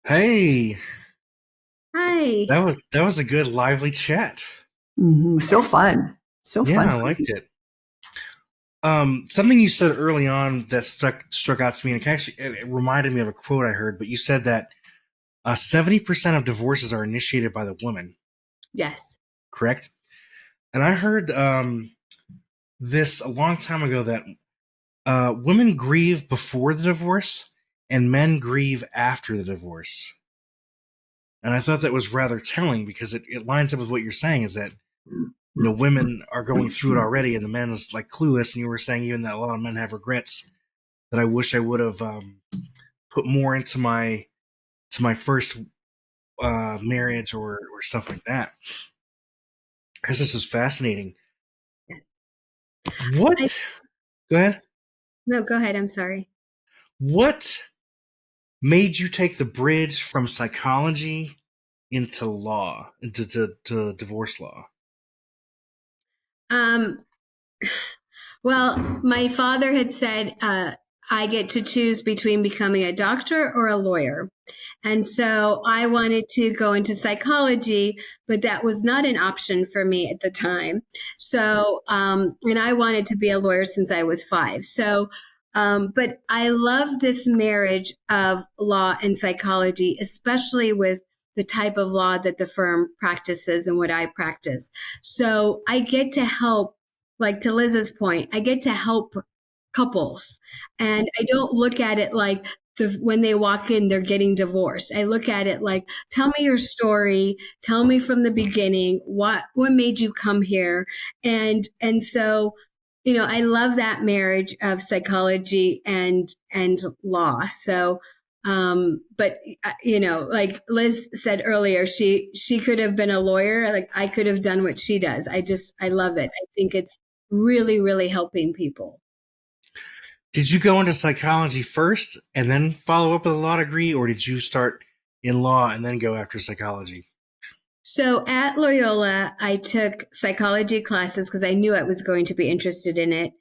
Hey, Hi. that was a good lively chat. So fun. So Yeah, fun. I liked it. Something you said early on that struck out to me, and it reminded me of a quote I heard. But you said that 70% of divorces are initiated by the woman, Yes. correct? And I heard this a long time ago that women grieve before the divorce and men grieve after the divorce. And I thought that was rather telling because it lines up with what you're saying is that women are going through it already, and the men's like clueless. And you were saying even that a lot of men have regrets that I wish I would have put more into my first marriage or stuff like that. Because this is fascinating. Yes. I, What? Go ahead. no, go ahead. I'm sorry. What made you take the bridge from psychology into law, into divorce law? Um, well, my father had said I get to choose between becoming a doctor or a lawyer. And so I wanted to go into psychology, but that was not an option for me at the time. So, and I wanted to be a lawyer since I was five. So, but I love this marriage of law and psychology, especially with the type of law that the firm practices and what I practice. So I get to help, like to Liz's point, I get to help couples. And I don't look at it like when they walk in, they're getting divorced. I look at it like, tell me your story. Tell me from the beginning, what made you come here? And so, I love that marriage of psychology and law. So, but like Liz said earlier, she could have been a lawyer. Like I could have done what she does. I love it. I think it's really, really helping people. Did you go into psychology first and then follow up with a law degree, or did you start in law and then go after psychology? So at Loyola, I took psychology classes because I knew I was going to be interested in it.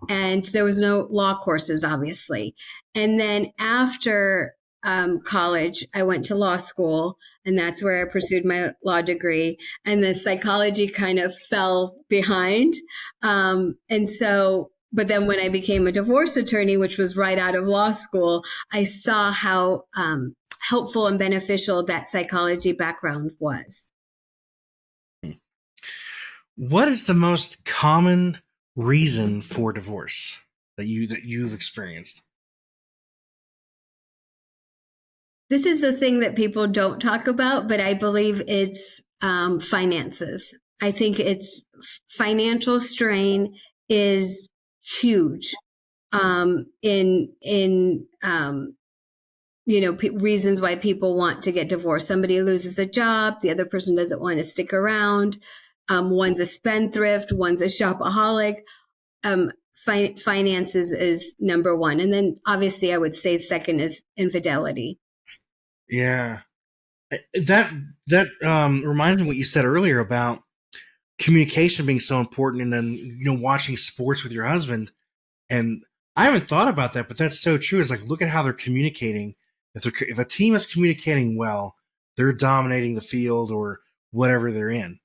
And there was no law courses, obviously. And then after college, I went to law school, and that's where I pursued my law degree. And the psychology kind of fell behind. And so, but then when I became a divorce attorney, which was right out of law school, I saw how helpful and beneficial that psychology background was. What is the most common reason for divorce that you've experienced? This is the thing that people don't talk about, but I believe it's finances. I think it's financial strain is huge in reasons why people want to get divorced. Somebody loses a job, the other person doesn't want to stick around. One's a spendthrift, one's a shopaholic. Finances is number one, and then obviously I would say second is infidelity. Yeah, that that reminds me of what you said earlier about communication being so important, and then watching sports with your husband. And I haven't thought about that, but that's so true. It's like look at how they're communicating. If a team is communicating well, they're dominating the field or whatever they're in.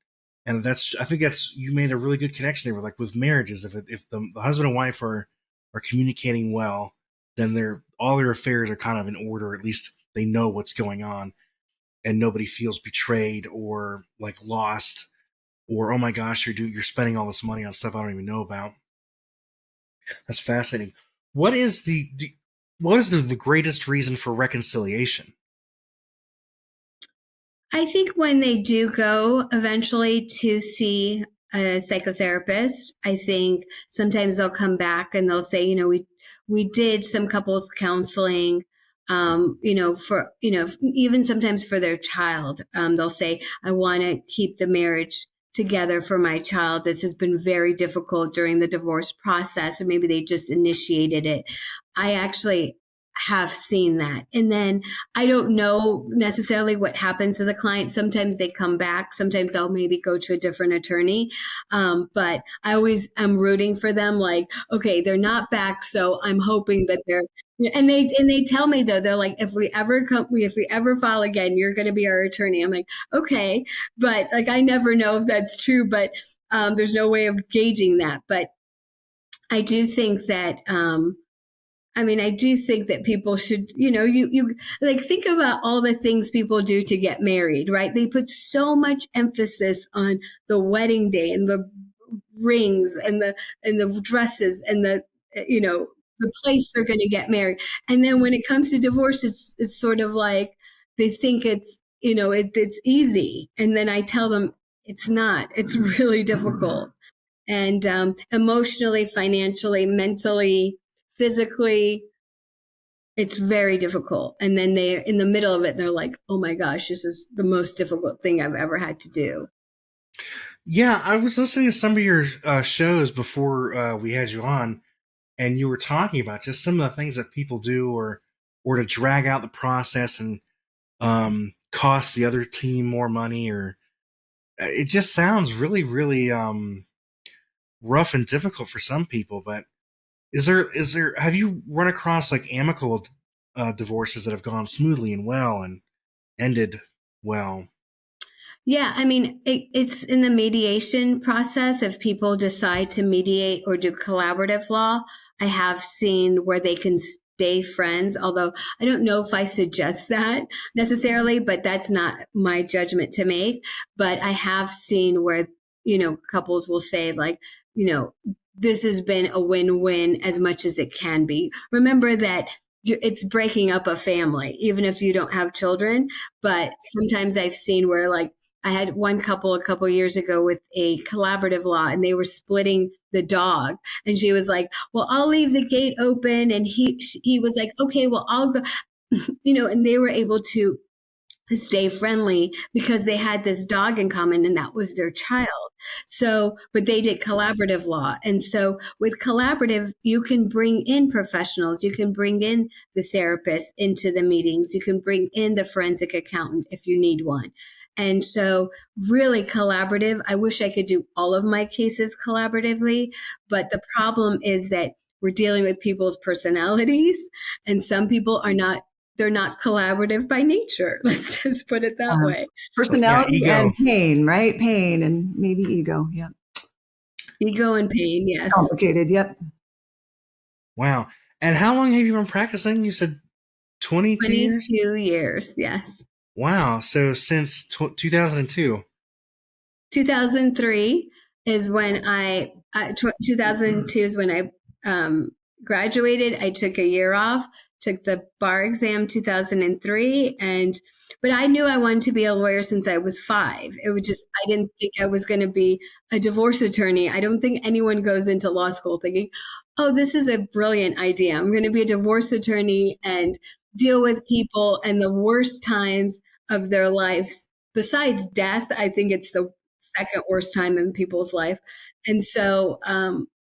And I think that's you made a really good connection there. With marriages, if the husband and wife are communicating well, then all their affairs are kind of in order. At least they know what's going on, and nobody feels betrayed or like lost or oh my gosh, you're spending all this money on stuff I don't even know about. That's fascinating. What is the greatest reason for reconciliation? I think when they do go eventually to see a psychotherapist, I think sometimes they'll come back and they'll say, we did some couples counseling, for even sometimes for their child. They'll say, I want to keep the marriage together for my child. This has been very difficult during the divorce process, or maybe they just initiated it. I actually have seen that. And then I don't know necessarily what happens to the client. Sometimes they come back. Sometimes they'll maybe go to a different attorney. But I always am rooting for them. Like, okay, they're not back, so I'm hoping that And they tell me though, they're like, if we ever file again, you're going to be our attorney. I'm like, okay, but like I never know if that's true, but there's no way of gauging that. But I do think that I do think that people should, you like think about all the things people do to get married, right? They put so much emphasis on the wedding day and the rings and the dresses and the place they're going to get married. And then when it comes to divorce, it's sort of like they think it's easy. And then I tell them it's not. It's really difficult. And emotionally, financially, mentally, physically, it's very difficult. And then they're in the middle of it, and they're like, oh my gosh, this is the most difficult thing I've ever had to do. Yeah, I was listening to some of your shows before we had you on, and you were talking about just some of the things that people do, or to drag out the process and cost the other team more money, or it just sounds really, really rough and difficult for some people. But is there have you run across like amicable divorces that have gone smoothly and well and ended well? Yeah, it's in the mediation process. If people decide to mediate or do collaborative law, I have seen where they can stay friends, although I don't know if I suggest that necessarily, but that's not my judgment to make. But I have seen where, couples will say, like, you know, this has been a win win as much as it can be. Remember that it's breaking up a family, even if you don't have children. But sometimes I've seen where, like, I had one couple a couple years ago with a collaborative law, and they were splitting the dog. And she was like, "Well, I'll leave the gate open," and he was like, "Okay, well, I'll go." And they were able to stay friendly because they had this dog in common, and that was their child. So, but they did collaborative law. And so with collaborative, you can bring in professionals, you can bring in the therapist into the meetings, you can bring in the forensic accountant if you need one. And so really collaborative, I wish I could do all of my cases collaboratively, but the problem is that we're dealing with people's personalities, and some people are not, they're not collaborative by nature. Let's just put it that way. Yeah, Personality ego. and pain, right? Pain and maybe ego. Yeah. Ego and pain, It's yes. complicated. Yep. Wow. And how long have you been practicing? You said 22 years? 22 years, yes. Wow. So since 2002. 2003 is when 2002 is when I graduated. I took a year off, took the bar exam 2003, but I knew I wanted to be a lawyer since I was 5. It was just, I didn't think I was going to be a divorce attorney. I don't think anyone goes into law school thinking, oh, this is a brilliant idea. I'm going to be a divorce attorney and deal with people and the worst times of their lives. Besides death, I think it's the second worst time in people's life. And so,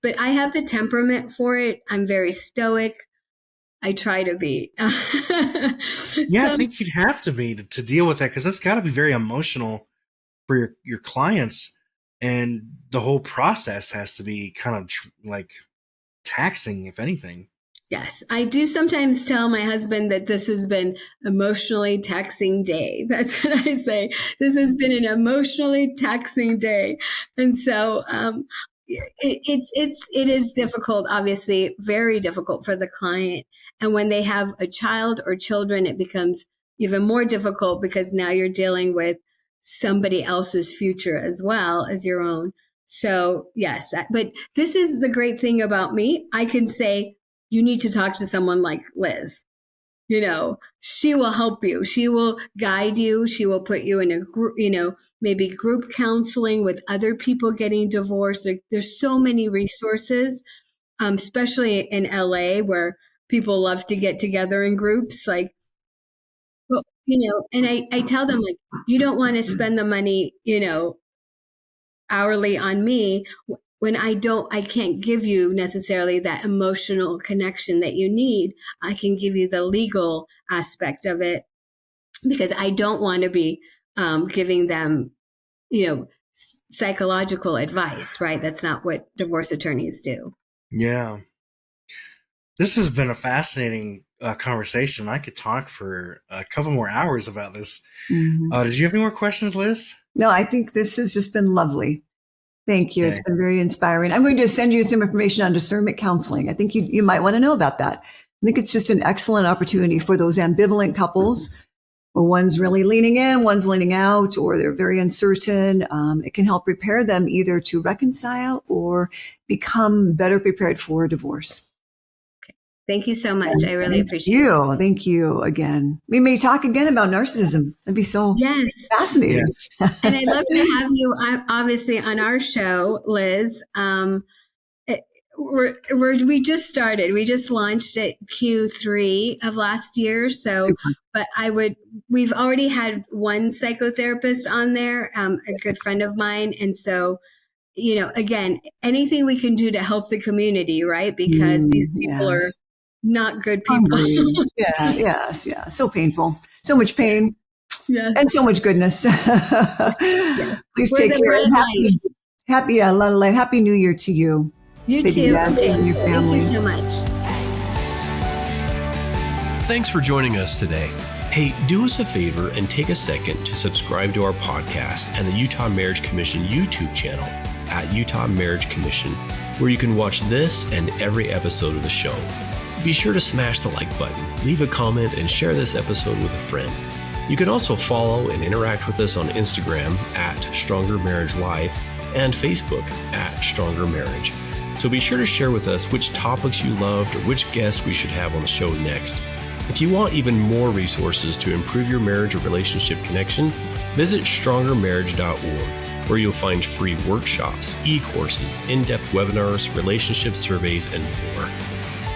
but I have the temperament for it. I'm very stoic. I try to be. Yeah, I So, think you'd have to be to deal with that because that's got to be very emotional for your clients, and the whole process has to be kind of like taxing, if anything. yes, I do sometimes tell my husband that this has been emotionally taxing day. That's what I say. This has been an emotionally taxing day. And so, it is difficult, obviously, very difficult for the client. And when they have a child or children, it becomes even more difficult because now you're dealing with somebody else's future as well as your own. So yes, but this is the great thing about me. I can say, you need to talk to someone like Liz. She will help you. She will guide you. She will put you in a group, maybe group counseling with other people getting divorced. There's so many resources, especially in LA where people love to get together in groups. Like, well, and I tell them, like, you don't want to spend the money, hourly on me when I can't give you necessarily that emotional connection that you need. I can give you the legal aspect of it because I don't want to be giving them, psychological advice, right? That's not what divorce attorneys do. Yeah. This has been a fascinating conversation. I could talk for a couple more hours about this. Did you have any more questions, Liz? No, I think this has just been lovely. Thank you. Okay. It's been very inspiring. I'm going to send you some information on discernment counseling. I think you might want to know about that. I think it's just an excellent opportunity for those ambivalent couples where one's really leaning in, one's leaning out, or they're very uncertain. It can help prepare them either to reconcile or become better prepared for a divorce. Thank you so much. I really appreciate it. Thank you again. We may talk again about narcissism. That'd be so fascinating. Yes. And I'd love to have you obviously on our show, Liz. We just started. We just launched at Q3 of last year. So, but we've already had one psychotherapist on there, a good friend of mine. And so, again, anything we can do to help the community, right? Because these people are not good people. Yes. So painful. So much pain. Yeah. And so much goodness. Yes. Please take care. Happy New Year to you. You too. And your family. Thank you so much. Thanks for joining us today. Hey, do us a favor and take a second to subscribe to our podcast and the Utah Marriage Commission YouTube channel at Utah Marriage Commission, where you can watch this and every episode of the show. Be sure to smash the like button, leave a comment, and share this episode with a friend. You can also follow and interact with us on Instagram at Stronger Marriage Life and Facebook at Stronger Marriage. So be sure to share with us which topics you loved or which guests we should have on the show next. If you want even more resources to improve your marriage or relationship connection, visit strongermarriage.org, where you'll find free workshops, e-courses, in-depth webinars, relationship surveys, and more.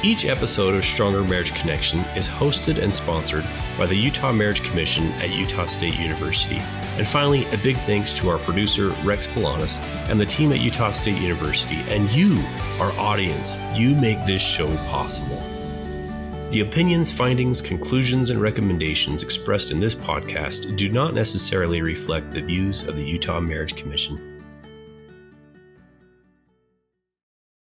Each episode of Stronger Marriage Connection is hosted and sponsored by the Utah Marriage Commission at Utah State University. And finally, a big thanks to our producer, Rex Bolanos, and the team at Utah State University, and you, our audience. You make this show possible. The opinions, findings, conclusions, and recommendations expressed in this podcast do not necessarily reflect the views of the Utah Marriage Commission.